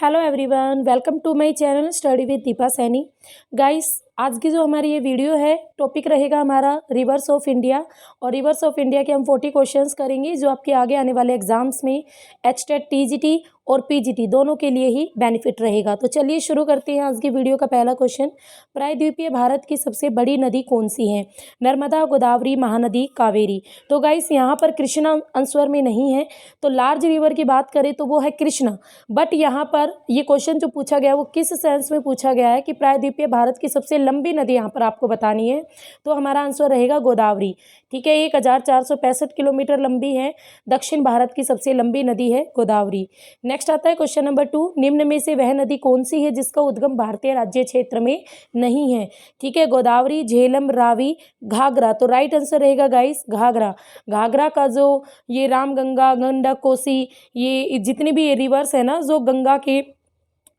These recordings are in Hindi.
Hello everyone, welcome to my channel study with Deepa Saini. Guys, आज की जो हमारी ये वीडियो है, टॉपिक रहेगा हमारा रिवर्स ऑफ इंडिया। और रिवर्स ऑफ इंडिया के हम 40 क्वेश्चंस करेंगे जो आपके आगे आने वाले एग्जाम्स में एचटेट टीजीटी और पीजीटी दोनों के लिए ही बेनिफिट रहेगा। तो चलिए शुरू करते हैं आज की वीडियो का पहला क्वेश्चन। प्रायद्वीपीय भारत की सबसे बड़ी नदी कौन सी है? नर्मदा, गोदावरी, महानदी, कावेरी। तो गाइस, यहाँ पर कृष्णा आंसर में नहीं है, तो लार्ज रिवर की बात करें तो वो है कृष्णा। बट यहाँ पर ये क्वेश्चन जो पूछा गया वो किस सेंस में पूछा गया है कि प्रायद्वीपीय भारत की सबसे लंबी नदी यहाँ पर आपको बतानी है, तो हमारा आंसर रहेगा गोदावरी। ठीक है, 1465 किलोमीटर लंबी है, दक्षिण भारत की सबसे लंबी नदी है गोदावरी। नेक्स्ट आता है क्वेश्चन नंबर 2। निम्न में से वह नदी कौन सी है जिसका उद्गम भारतीय राज्य क्षेत्र में नहीं है? ठीक है, गोदावरी, झेलम, रावी, घाघरा। तो राइट आंसर रहेगा गाइस घाघरा। घाघरा का जो ये रामगंगा, गंडक, कोसी, ये जितनी भी ये रिवर्स है ना, जो गंगा के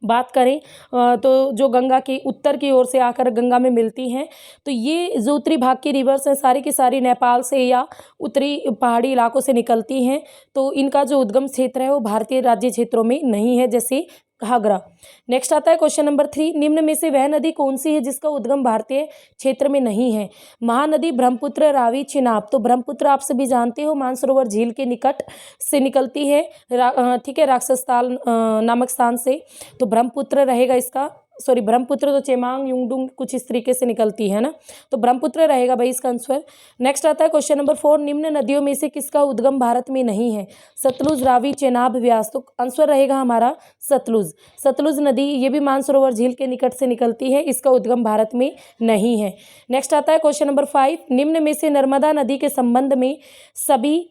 बात करें तो जो गंगा की उत्तर की ओर से आकर गंगा में मिलती हैं, तो ये जो उत्तरी भाग की रिवर्स हैं सारी की सारी नेपाल से या उत्तरी पहाड़ी इलाकों से निकलती हैं। तो इनका जो उद्गम क्षेत्र है वो भारतीय राज्य क्षेत्रों में नहीं है, जैसे घाघरा। नेक्स्ट आता है क्वेश्चन नंबर 3। निम्न में से वह नदी कौन सी है जिसका उद्गम भारतीय क्षेत्र में नहीं है? महानदी, ब्रह्मपुत्र, रावी, चिनाब। तो ब्रह्मपुत्र आप सभी जानते हो मानसरोवर झील के निकट से निकलती है, ठीक है, राक्षसताल नामक स्थान से। तो ब्रह्मपुत्र रहेगा इसका, सॉरी ब्रह्मपुत्र तो चेमांग, युंगडुंग कुछ इस तरीके से निकलती है ना, तो ब्रह्मपुत्र रहेगा भाई इसका आंसर। नेक्स्ट आता है क्वेश्चन नंबर 4। निम्न नदियों में से किसका उद्गम भारत में नहीं है? सतलुज, रावी, चेनाब, व्यास। तो आंसर रहेगा हमारा सतलुज। सतलुज नदी ये भी मानसरोवर झील के निकट से निकलती है, इसका उद्गम भारत में नहीं है। नेक्स्ट आता है क्वेश्चन नंबर 5। निम्न में से नर्मदा नदी के संबंध में सभी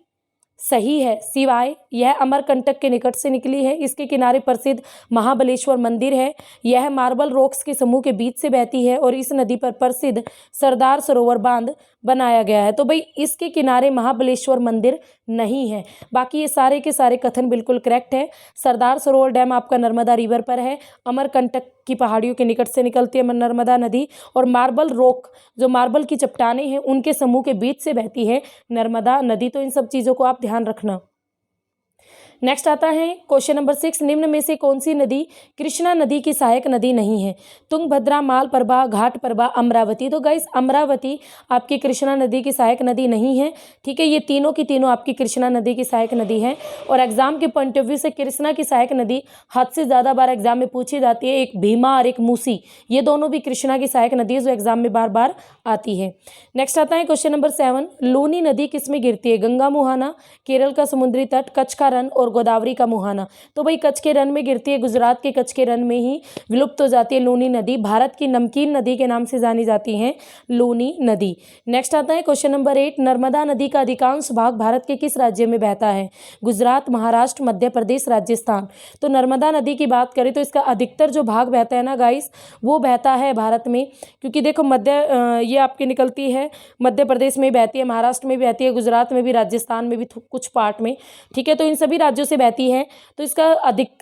सही है सिवाय यह अमरकंटक के निकट से निकली है, इसके किनारे प्रसिद्ध महाबलेश्वर मंदिर है, यह मार्बल रॉक्स के समूह के बीच से बहती है और इस नदी पर प्रसिद्ध सरदार सरोवर बांध बनाया गया है। तो भाई इसके किनारे महाबलेश्वर मंदिर नहीं है, बाकी ये सारे के सारे कथन बिल्कुल करेक्ट है। सरदार सरोवर डैम आपका नर्मदा रिवर पर है, अमरकंटक की पहाड़ियों के निकट से निकलती है नर्मदा नदी, और मार्बल रॉक जो मार्बल की चट्टानें हैं उनके समूह के बीच से बहती है नर्मदा नदी। तो इन सब चीज़ों को आप ध्यान रखना। नेक्स्ट आता है क्वेश्चन नंबर 6। निम्न में से कौन सी नदी कृष्णा नदी की सहायक नदी नहीं है? तुंगभद्रा, मालप्रभा, घाटप्रभा, अमरावती। तो गाइस अमरावती आपकी कृष्णा नदी की सहायक नदी नहीं है। ठीक है, ये तीनों की तीनों आपकी कृष्णा नदी की सहायक नदी है। और एग्जाम के पॉइंट ऑफ व्यू से कृष्णा की सहायक नदी हद से ज़्यादा बार एग्जाम में पूछी जाती है, एक भीमा और एक मूसी, ये दोनों भी कृष्णा की सहायक नदी है जो एग्जाम में बार बार आती है। नेक्स्ट आता है क्वेश्चन नंबर 7। लूनी नदी किस में गिरती है? गंगा मुहाना, केरल का समुद्री तट, कच्छ का रन और गोदावरी का मुहाना। तो भाई कच्छ के रन में गिरती है, गुजरात के कच्छ के रन में ही विलुप्त हो जाती है लूनी नदी। भारत की नमकीन नदी के नाम से जानी जाती है लूनी नदी। नेक्स्ट आता है क्वेश्चन नंबर 8। नर्मदा नदी का अधिकांश भाग भारत के किस राज्य में बहता है? गुजरात, महाराष्ट्र, मध्य प्रदेश, राजस्थान। तो नर्मदा नदी की बात करें तो इसका अधिकतर जो भाग बहता है ना गाइस, वो बहता है भारत में, क्योंकि देखो ये आपकी निकलती है मध्य प्रदेश में बहती है, महाराष्ट्र में भी बहती है, गुजरात में भी, राजस्थान में भी कुछ पार्ट में। ठीक है, तो इन सभी राज्यों से बहती है। तो इसका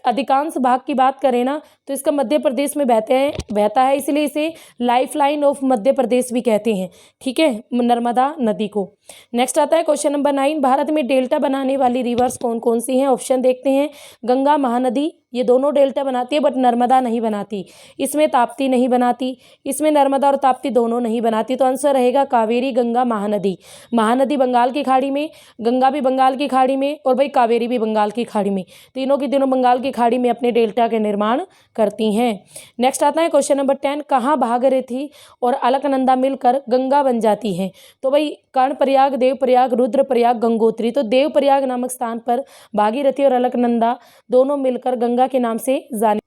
अधिकांश भाग की बात करें ना तो इसका मध्य प्रदेश में बहता है, इसलिए इसे life line of Madhya Pradesh भी कहते हैं। ठीक है, नर्मदा नदी को। नेक्स्ट आता है क्वेश्चन नंबर 9। भारत में डेल्टा बनाने वाली रिवर्स कौन कौन सी हैं? ऑप्शन देखते हैं। गंगा, महानदी, ये दोनों डेल्टा बनाती है बट नर्मदा नहीं बनाती। इसमें ताप्ती नहीं बनाती, इसमें नर्मदा और ताप्ती दोनों नहीं बनाती। तो आंसर रहेगा कावेरी, गंगा, महानदी। महानदी बंगाल की खाड़ी में, गंगा भी बंगाल की खाड़ी में, और भाई कावेरी भी बंगाल की खाड़ी में। तीनों की तीनों बंगाल की खाड़ी में अपने डेल्टा के निर्माण करती हैं। नेक्स्ट आता है क्वेश्चन नंबर 10। कहाँ भागीरथी और अलकनंदा मिलकर गंगा बन जाती है? तो भाई कर्णप्रयाग, देवप्रयाग, रुद्रप्रयाग, गंगोत्री। तो देवप्रयाग नामक स्थान पर भागीरथी और अलकनंदा दोनों मिलकर गंगा के नाम से जाने।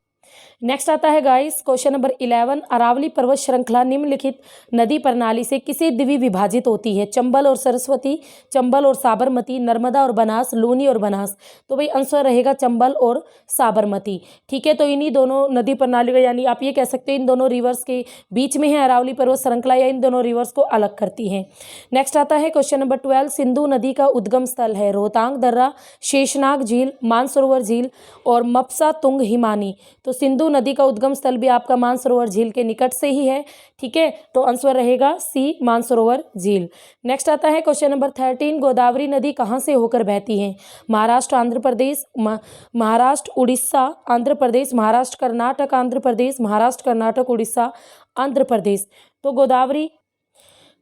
नेक्स्ट आता है गाइस क्वेश्चन नंबर 11। अरावली पर्वत श्रृंखला निम्नलिखित नदी प्रणाली से किसे द्विविभाजित होती है? चंबल और सरस्वती, चंबल और साबरमती, नर्मदा और बनास, लूनी और बनास। तो भाई आंसर रहेगा चंबल और साबरमती। ठीक है, तो इन्हीं दोनों नदी प्रणाली का, यानी आप ये कह सकते हैं इन दोनों रिवर्स के बीच में है अरावली पर्वत श्रृंखला, या इन दोनों रिवर्स को अलग करती है। नेक्स्ट आता है क्वेश्चन नंबर 12। सिंधु नदी का उद्गम स्थल है? रोहतांग दर्रा, शेषनाग झील, मानसरोवर झील और मपसा तुंग हिमानी। तो सिंधु नदी का उद्गम स्थल भी आपका मानसरोवर झील के निकट से ही है। ठीक है, तो आंसर रहेगा सी, मानसरोवर झील। नेक्स्ट आता है क्वेश्चन नंबर 13, गोदावरी नदी कहाँ से होकर बहती है? महाराष्ट्र, आंध्र प्रदेश, महाराष्ट्र, उड़ीसा, आंध्र प्रदेश, महाराष्ट्र, कर्नाटक, आंध्र प्रदेश, महाराष्ट्र, कर्नाटक, उड़ीसा, आंध्र प्रदेश। तो गोदावरी,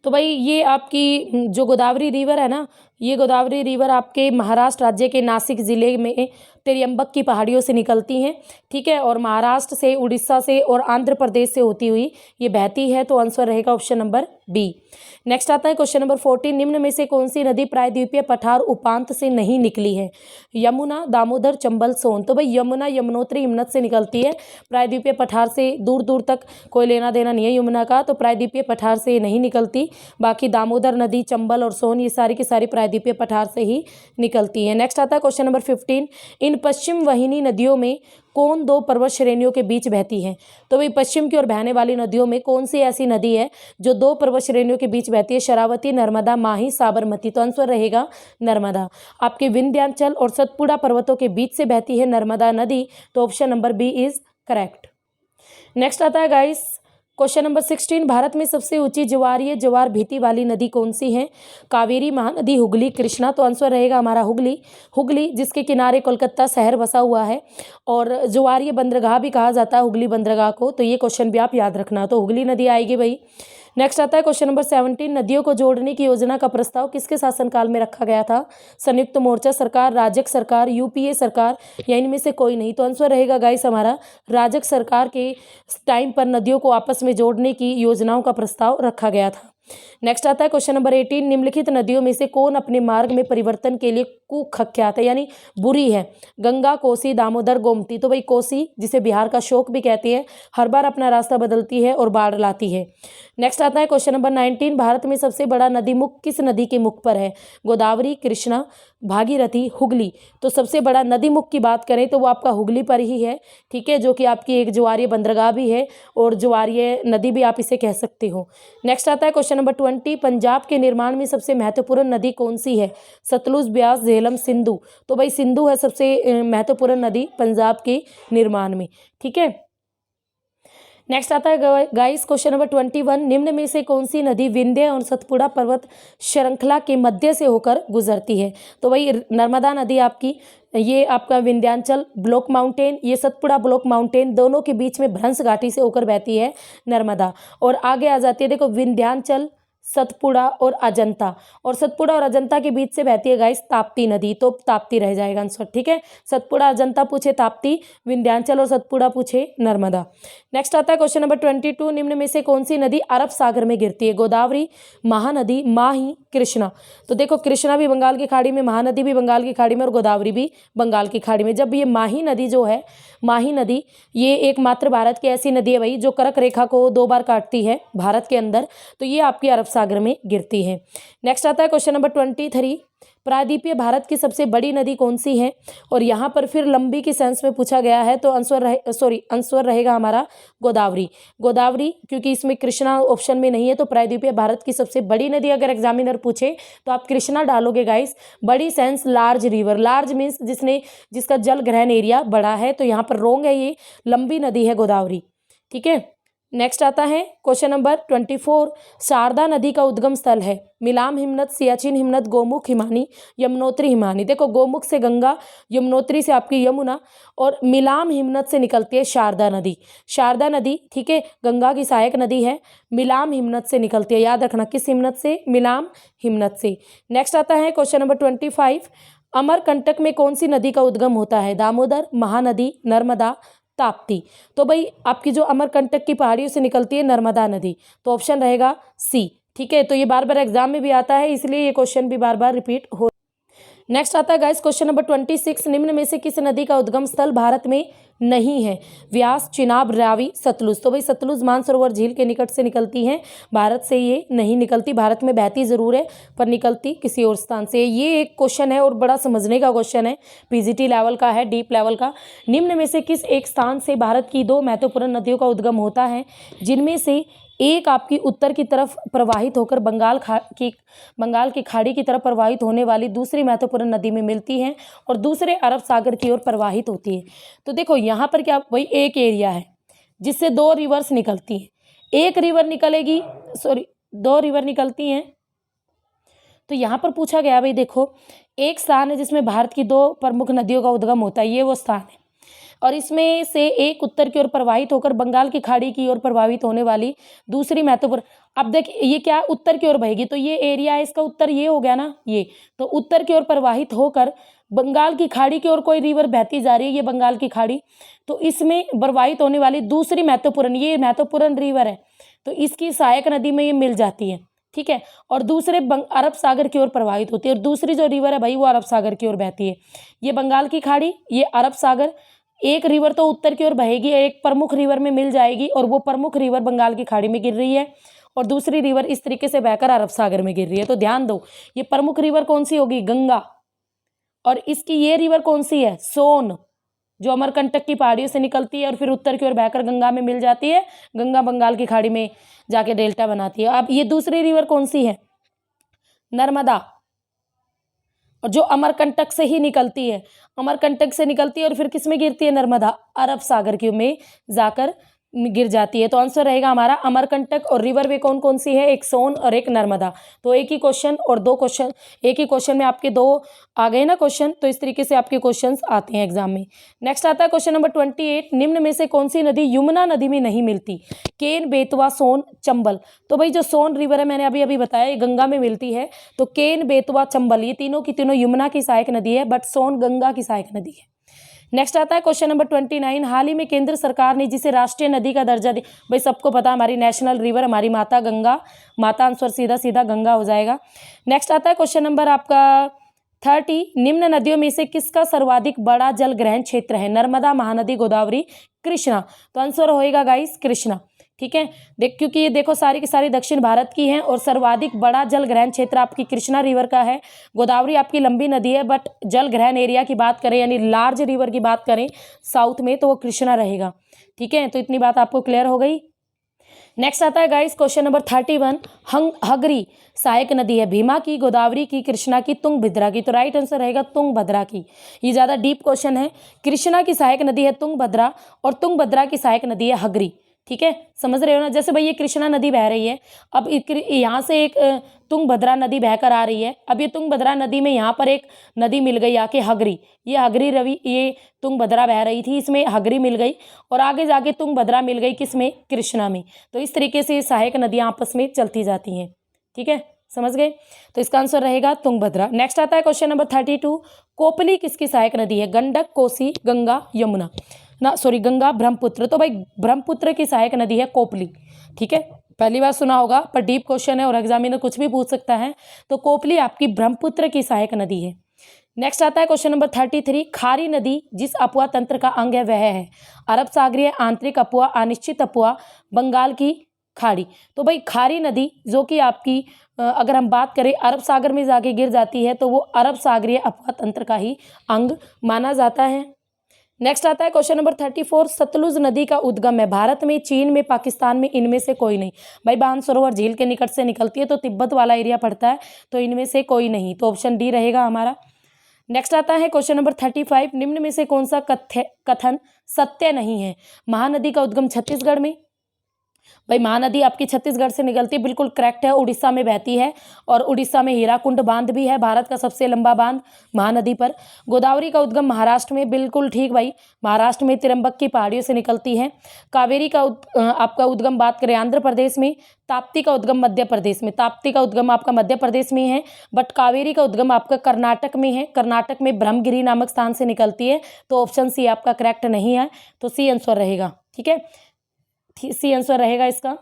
तो भाई ये आपकी जो गोदावरी रिवर है ना, ये गोदावरी रिवर आपके महाराष्ट्र राज्य के नासिक ज़िले में त्र्यंबक की पहाड़ियों से निकलती हैं। ठीक है, और महाराष्ट्र से, उड़ीसा से और आंध्र प्रदेश से होती हुई ये बहती है। तो आंसर रहेगा ऑप्शन नंबर बी। नेक्स्ट आता है क्वेश्चन नंबर 14, निम्न में से कौन सी नदी प्रायद्वीपीय पठार उपांत से नहीं निकली है? यमुना, दामोदर, चंबल, सोन। तो भाई यमुना यमुनोत्री हिमनद से निकलती है, प्रायद्वीपीय पठार से दूर दूर तक कोई लेना देना नहीं है यमुना का, तो प्रायद्वीपीय पठार से नहीं निकलती। बाकी दामोदर नदी, चंबल और सोन ये सारी की सारी प्रायद्वीपीय पठार से ही निकलती है। नेक्स्ट आता है क्वेश्चन नंबर 15, इन पश्चिम वाहिनी नदियों में कौन दो पर्वत श्रेणियों के बीच बहती है? तो भाई पश्चिम की ओर बहने वाली नदियों में कौन सी ऐसी नदी है जो दो पर्वत श्रेणियों के बीच बहती है? शरावती, नर्मदा, माही, साबरमती। तो आंसर रहेगा नर्मदा। आपके विंध्याचल और सतपुड़ा पर्वतों के बीच से बहती है नर्मदा नदी। तो option number B is correct. Next आता है गाइस क्वेश्चन नंबर 16, भारत में सबसे ऊंची ज्वारीय ज्वार भीति वाली नदी कौन सी है? कावेरी, महानदी, हुगली, कृष्णा। तो आंसर रहेगा हमारा हुगली। हुगली जिसके किनारे कोलकाता शहर बसा हुआ है और ज्वारीय बंदरगाह भी कहा जाता है हुगली बंदरगाह को। तो ये क्वेश्चन भी आप याद रखना, तो हुगली नदी आएगी भाई। नेक्स्ट आता है क्वेश्चन नंबर 17, नदियों को जोड़ने की योजना का प्रस्ताव किसके शासनकाल में रखा गया था? संयुक्त मोर्चा सरकार, राजक सरकार, यूपीए सरकार या इनमें से कोई नहीं। तो आंसर रहेगा गाइस हमारा राजक सरकार के टाइम पर नदियों को आपस में जोड़ने की योजनाओं का प्रस्ताव रखा गया था। नेक्स्ट आता है क्वेश्चन नंबर 18, निम्नलिखित नदियों में से कौन अपने मार्ग में परिवर्तन के लिए कुख्यात है यानी बुरी है? गंगा, कोसी, दामोदर, गोमती। तो भाई कोसी जिसे बिहार का शोक भी कहते हैं, हर बार अपना रास्ता बदलती है और बाढ़ लाती है। नेक्स्ट आता है क्वेश्चन नंबर 19, भारत में सबसे बड़ा नदी मुख किस नदी के मुख पर है? गोदावरी, कृष्णा, भागीरथी, हुगली। तो सबसे बड़ा नदी मुख की बात करें तो वो आपका हुगली पर ही है। ठीक है, जो कि आपकी एक ज्वारीय बंदरगाह भी है और ज्वारीय नदी भी आप इसे कह सकते हो। नेक्स्ट आता है क्वेश्चन नंबर 20, पंजाब के निर्माण में सबसे महत्वपूर्ण नदी कौन सी है? सतलुज, ब्यास, झेलम, सिंधु। तो भाई सिंधु है सबसे महत्वपूर्ण नदी पंजाब के निर्माण में। ठीक है, नेक्स्ट आता है गाइस क्वेश्चन नंबर 21, निम्न में से कौन सी नदी विंध्य और सतपुड़ा पर्वत श्रृंखला के मध्य से होकर गुजरती है? तो भाई नर्मदा नदी आपकी, ये आपका विंध्याचल ब्लॉक माउंटेन, ये सतपुड़ा ब्लॉक माउंटेन, दोनों के बीच में भ्रंश घाटी से होकर बहती है नर्मदा। और आगे आ जाती है देखो विंध्याचल, सतपुड़ा और अजंता, और सतपुड़ा और अजंता के बीच से बहती है गाइस ताप्ती नदी। तो ताप्ती रह जाएगा आंसर। ठीक है, सतपुड़ा अजंता पूछे ताप्ती, विंध्याचल और सतपुड़ा पूछे नर्मदा। नेक्स्ट आता है क्वेश्चन नंबर 22, निम्न में से कौन सी नदी अरब सागर में गिरती है? गोदावरी, महानदी, माही, कृष्णा। तो देखो कृष्णा भी बंगाल की खाड़ी में, महानदी भी बंगाल की खाड़ी में और गोदावरी भी बंगाल की खाड़ी में। जब ये माही नदी जो है, माही नदी ये एकमात्र भारत की ऐसी नदी है भाई जो कर्क रेखा को 2 बार काटती है भारत के अंदर, तो ये आपकी अरब सागर में गिरती है। नेक्स्ट आता है क्वेश्चन नंबर 23, प्रायद्वीपीय भारत की सबसे बड़ी नदी कौन सी है? और यहाँ पर फिर लंबी की सेंस में पूछा गया है, तो आंसर रहेगा हमारा गोदावरी। गोदावरी क्योंकि इसमें कृष्णा ऑप्शन में नहीं है, तो प्रायद्वीपीय भारत की सबसे बड़ी नदी अगर एग्जामिनर पूछे तो आप कृष्णा डालोगे गाइस। बड़ी sense large river, large means जिसका जल ग्रहण एरिया बड़ा है, तो यहाँ पर रोंग है, ये लंबी नदी है गोदावरी। ठीक है, नेक्स्ट आता है क्वेश्चन नंबर 24, शारदा नदी का उद्गम स्थल है? मिलाम हिमनद, सियाचिन हिमनद, गोमुख हिमानी, यमुनोत्री हिमानी। देखो गोमुख से गंगा, यमुनोत्री से आपकी यमुना और मिलाम हिमनद से निकलती है शारदा नदी। शारदा नदी ठीक है गंगा की सहायक नदी है, मिलाम हिमनद से निकलती है, याद रखना किस हिमनद से? मिलाम हिमनद से। नेक्स्ट आता है क्वेश्चन नंबर 25, अमरकंटक में कौन सी नदी का उद्गम होता है? दामोदर, महानदी, नर्मदा, ताप्ती। तो भाई आपकी जो अमरकंटक की पहाड़ियों से निकलती है नर्मदा नदी, तो ऑप्शन रहेगा सी। ठीक है, तो ये बार बार एग्जाम में भी आता है, इसलिए ये क्वेश्चन भी बार बार रिपीट हो। नेक्स्ट आता है गाइस क्वेश्चन नंबर 26, निम्न में से किस नदी का उद्गम स्थल भारत में नहीं है? व्यास, चिनाब, रावी, सतलुज। तो भाई सतलुज मानसरोवर झील के निकट से निकलती है, भारत से ये नहीं निकलती। भारत में बहती जरूर है पर निकलती किसी और स्थान से। ये एक क्वेश्चन है और बड़ा समझने का क्वेश्चन है, पीजीटी लेवल का है, डीप लेवल का। निम्न में से किस एक स्थान से भारत की 2 महत्वपूर्ण नदियों का उद्गम होता है जिनमें से एक आपकी उत्तर की तरफ प्रवाहित होकर बंगाल की खाड़ी की तरफ प्रवाहित होने वाली दूसरी महत्वपूर्ण नदी में मिलती है और दूसरे अरब सागर की ओर प्रवाहित होती है। तो देखो यहाँ पर क्या, वही एक एरिया है जिससे दो रिवर्स निकलती हैं, एक रिवर निकलेगी, सॉरी 2 रिवर निकलती हैं। तो यहाँ पर पूछा गया भाई देखो, एक स्थान है जिसमें भारत की 2 प्रमुख नदियों का उद्गम होता है, ये वो स्थान है, और इसमें से एक उत्तर की ओर प्रवाहित होकर बंगाल की खाड़ी की ओर प्रभावित होने वाली दूसरी महत्वपूर्ण। अब देख ये क्या उत्तर की ओर बहेगी, तो ये एरिया है, इसका उत्तर ये हो गया ना, ये तो उत्तर की ओर प्रवाहित होकर बंगाल की खाड़ी की ओर कोई रिवर बहती जा रही है, ये बंगाल की खाड़ी, तो इसमें प्रवाहित होने वाली दूसरी महत्वपूर्ण, ये महत्वपूर्ण रिवर है, तो इसकी सहायक नदी में ये मिल जाती है, ठीक है, और दूसरे अरब सागर की ओर प्रवाहित होती है, और दूसरी जो रिवर है भाई वो अरब सागर की ओर बहती है। ये बंगाल की खाड़ी, ये अरब सागर, एक रिवर तो उत्तर की ओर बहेगी, एक प्रमुख रिवर में मिल जाएगी, और वो प्रमुख रिवर बंगाल की खाड़ी में गिर रही है, और दूसरी रिवर इस तरीके से बहकर अरब सागर में गिर रही है। तो ध्यान दो, ये प्रमुख रिवर कौन सी होगी, गंगा, और इसकी ये रिवर कौन सी है, सोन, जो अमरकंटक की पहाड़ियों से निकलती है और फिर उत्तर की ओर बहकर गंगा में मिल जाती है, गंगा बंगाल की खाड़ी में जाके डेल्टा बनाती है। अब ये दूसरी रिवर कौन सी है, नर्मदा, और जो अमरकंटक से ही निकलती है, अमरकंटक से निकलती है और फिर किस में गिरती है, नर्मदा, अरब सागर की में जाकर गिर जाती है। तो आंसर रहेगा हमारा अमरकंटक, और रिवर वे कौन कौन सी है, एक सोन और एक नर्मदा। तो एक ही क्वेश्चन और 2 क्वेश्चन, एक ही क्वेश्चन में आपके 2 आ गए ना क्वेश्चन, तो इस तरीके से आपके क्वेश्चंस आते हैं एग्जाम में। नेक्स्ट आता है क्वेश्चन नंबर 28, निम्न में से कौन सी नदी यमुना नदी में नहीं मिलती, केन, बेतवा, सोन, चंबल। तो भाई जो सोन रिवर है मैंने अभी अभी बताया, ये गंगा में मिलती है, तो केन, बेतवा, चंबल ये तीनों की तीनों यमुना की सहायक नदी है, बट सोन गंगा की सहायक नदी है। नेक्स्ट आता है क्वेश्चन नंबर 29, हाल ही में केंद्र सरकार ने जिसे राष्ट्रीय नदी का दर्जा दिया, भाई सबको पता हमारी नेशनल रिवर हमारी माता गंगा, माता आंसर सीधा सीधा गंगा हो जाएगा। नेक्स्ट आता है क्वेश्चन नंबर आपका 30, निम्न नदियों में से किसका सर्वाधिक बड़ा जल ग्रहण क्षेत्र है, नर्मदा, महानदी, गोदावरी, कृष्णा। तो आंसर होएगा गाइस कृष्णा, ठीक है, क्योंकि ये देखो सारी की सारी दक्षिण भारत की हैं, और सर्वाधिक बड़ा जल ग्रहण क्षेत्र आपकी कृष्णा रिवर का है। गोदावरी आपकी लंबी नदी है, बट जल ग्रहण एरिया की बात करें यानी लार्ज रिवर की बात करें साउथ में, तो वो कृष्णा रहेगा, ठीक है। तो इतनी बात आपको क्लियर हो गई। नेक्स्ट आता है गाइस क्वेश्चन नंबर 31, हगरी सहायक नदी है भीमा की, गोदावरी की, कृष्णा की, तुंगभद्रा की। तो राइट आंसर रहेगा तुंगभद्रा की। ये ज़्यादा डीप क्वेश्चन है। कृष्णा की सहायक नदी है तुंगभद्रा, और तुंगभद्रा की सहायक नदी है हगरी, ठीक है, समझ रहे हो ना। जैसे भाई ये कृष्णा नदी बह रही है, अब यहाँ से एक तुंगभद्रा नदी बहकर आ रही है, अब ये तुंगभद्रा नदी में यहाँ पर एक नदी मिल गई आके हगरी, ये हगरी रवि, ये तुंगभद्रा बह रही थी, इसमें हगरी मिल गई, और आगे जाके तुंगभद्रा मिल गई किसमें, कृष्णा में। तो इस तरीके से सहायक नदियाँ आपस में चलती जाती हैं, ठीक है, समझ गए। तो इसका आंसर रहेगा तुंगभद्रा। नेक्स्ट आता है क्वेश्चन नंबर 32, कोपली किसकी सहायक नदी है, गंडक, कोसी, गंगा, यमुना ना, सॉरी गंगा, ब्रह्मपुत्र। तो भाई ब्रह्मपुत्र की सहायक नदी है कोपली, ठीक है, पहली बार सुना होगा पर डीप क्वेश्चन है और एग्जामिनर कुछ भी पूछ सकता है। तो कोपली आपकी ब्रह्मपुत्र की सहायक नदी है। नेक्स्ट आता है क्वेश्चन नंबर 33, खारी नदी जिस अपुआ तंत्र का अंग है वह है, अरब सागरीय, आंतरिक अपुआ, अनिश्चित अपुआ, बंगाल की खाड़ी। तो भाई खारी नदी जो कि आपकी अगर हम बात करें अरब सागर में जाके गिर जाती है, तो वो अरब सागरीय अपुआ तंत्र का ही अंग माना जाता है। नेक्स्ट आता है क्वेश्चन नंबर 34, सतलुज नदी का उद्गम है भारत में, चीन में, पाकिस्तान में, इनमें से कोई नहीं। भाई मानसरोवर झील के निकट से निकलती है, तो तिब्बत वाला एरिया पड़ता है, तो इनमें से कोई नहीं, तो ऑप्शन डी रहेगा हमारा। नेक्स्ट आता है क्वेश्चन नंबर 35, निम्न में से कौन सा कथन सत्य नहीं है, महानदी का उद्गम छत्तीसगढ़ में। भाई महानदी आपकी छत्तीसगढ़ से निकलती है, बिल्कुल करेक्ट है, उड़ीसा में बहती है, और उड़ीसा में हीराकुंड बांध भी है, भारत का सबसे लंबा बांध महानदी पर। गोदावरी का उद्गम महाराष्ट्र में, बिल्कुल ठीक भाई, महाराष्ट्र में तिरंबक की पहाड़ियों से निकलती है। कावेरी का आपका उद्गम बात करें आंध्र प्रदेश में, ताप्ती का उद्गम मध्य प्रदेश में, ताप्ती का उद्गम आपका मध्य प्रदेश में है, बट कावेरी का उद्गम आपका कर्नाटक में है, कर्नाटक में ब्रह्मगिरी नामक स्थान से निकलती है, तो ऑप्शन सी आपका करेक्ट नहीं है, तो सी आंसर रहेगा, ठीक है, सी आंसर रहेगा इसका।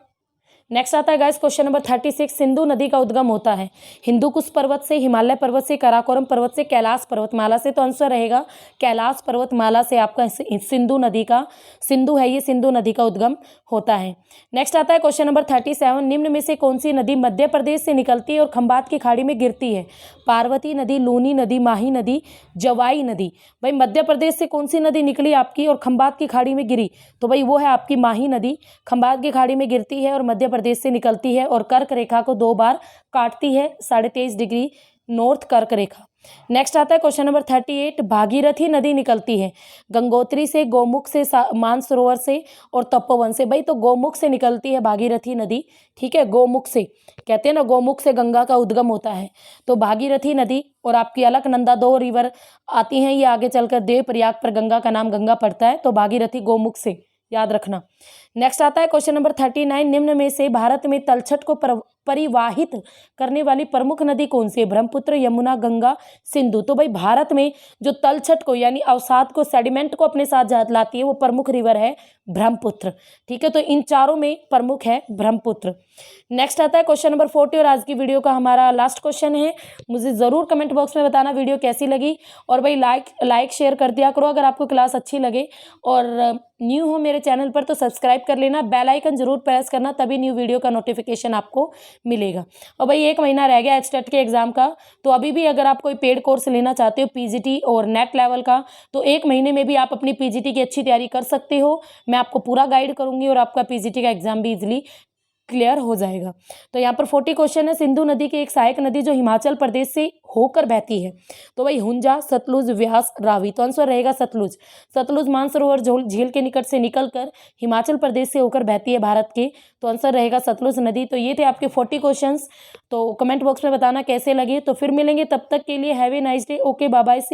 नेक्स्ट आता है गाइस क्वेश्चन नंबर 36, सिंधु नदी का उद्गम होता है हिंदुकुश पर्वत से, हिमालय पर्वत से, काराकोरम पर्वत से, कैलाश पर्वतमाला से। तो आंसर रहेगा कैलाश पर्वतमाला से आपका सिंधु नदी का, सिंधु है ये, सिंधु नदी का उद्गम होता है। नेक्स्ट आता है क्वेश्चन नंबर 37, निम्न में से कौन सी नदी मध्य प्रदेश से निकलती है और खंबात की खाड़ी में गिरती है, पार्वती नदी, लूनी नदी, माही नदी, जवाई नदी। भाई मध्य प्रदेश से कौन सी नदी निकली आपकी और खंबात की खाड़ी में गिरी, तो भाई वो है आपकी माही नदी, खंबात की खाड़ी में गिरती है और मध्य प्रदेश से निकलती है और कर्क रेखा को 2 बार काटती है, 23.5 डिग्री नॉर्थ कर्क रेखा। नेक्स्ट आता है क्वेश्चन नंबर 38। भागीरथी नदी निकलती है गंगोत्री से, गोमुख से, मानसरोवर से और तपोवन से। भाई तो गोमुख से निकलती है भागीरथी नदी, ठीक है, गोमुख से, कहते हैं ना गोमुख से गंगा का उद्गम होता है। तो भागीरथी नदी और आपकी अलकनंदा 2 रिवर आती हैं, ये आगे चलकर देवप्रयाग पर गंगा का नाम गंगा पड़ता है। तो भागीरथी गोमुख से, याद रखना। नेक्स्ट आता है क्वेश्चन नंबर 39। निम्न में से भारत में तलछट को परिवाहित करने वाली प्रमुख नदी कौन सी है? ब्रह्मपुत्र, यमुना, गंगा, सिंधु। तो भाई भारत में जो तलछट को यानी अवसाद को, सेडिमेंट को अपने साथ लाती है वो प्रमुख रिवर है ब्रह्मपुत्र, ठीक है। तो इन चारों में प्रमुख है ब्रह्मपुत्र। नेक्स्ट आता है क्वेश्चन नंबर 40 और आज की वीडियो का हमारा लास्ट क्वेश्चन है। मुझे ज़रूर कमेंट बॉक्स में बताना वीडियो कैसी लगी, और भाई लाइक शेयर कर दिया करो अगर आपको क्लास अच्छी लगे, और न्यू हो मेरे चैनल पर तो सब्सक्राइब कर लेना, बेल आइकन जरूर प्रेस करना, तभी न्यू वीडियो का नोटिफिकेशन आपको मिलेगा। और भाई 1 महीना रह गया एचटेट के एग्जाम का, तो अभी भी अगर आप कोई पेड कोर्स लेना चाहते हो पीजीटी और नेट लेवल का, तो 1 महीने में भी आप अपनी पीजीटी की अच्छी तैयारी कर सकते हो। मैं आपको पूरा गाइड करूंगी और आपका पीजीटी का एग्जाम भी इजीली क्लियर हो जाएगा। तो यहाँ पर 40 क्वेश्चन है। सिंधु नदी की एक सहायक नदी जो हिमाचल प्रदेश से होकर बहती है, तो भाई हुंजा, सतलुज, व्यास, रावी। तो आंसर रहेगा सतलुज। सतलुज मानसरोवर झील के निकट से निकलकर हिमाचल प्रदेश से होकर बहती है भारत के, तो आंसर रहेगा सतलुज नदी। तो ये थे आपके 40 क्वेश्चंस। तो कमेंट बॉक्स में बताना कैसे लगे। तो फिर मिलेंगे, तब तक के लिए have a nice day. Okay, bye bye.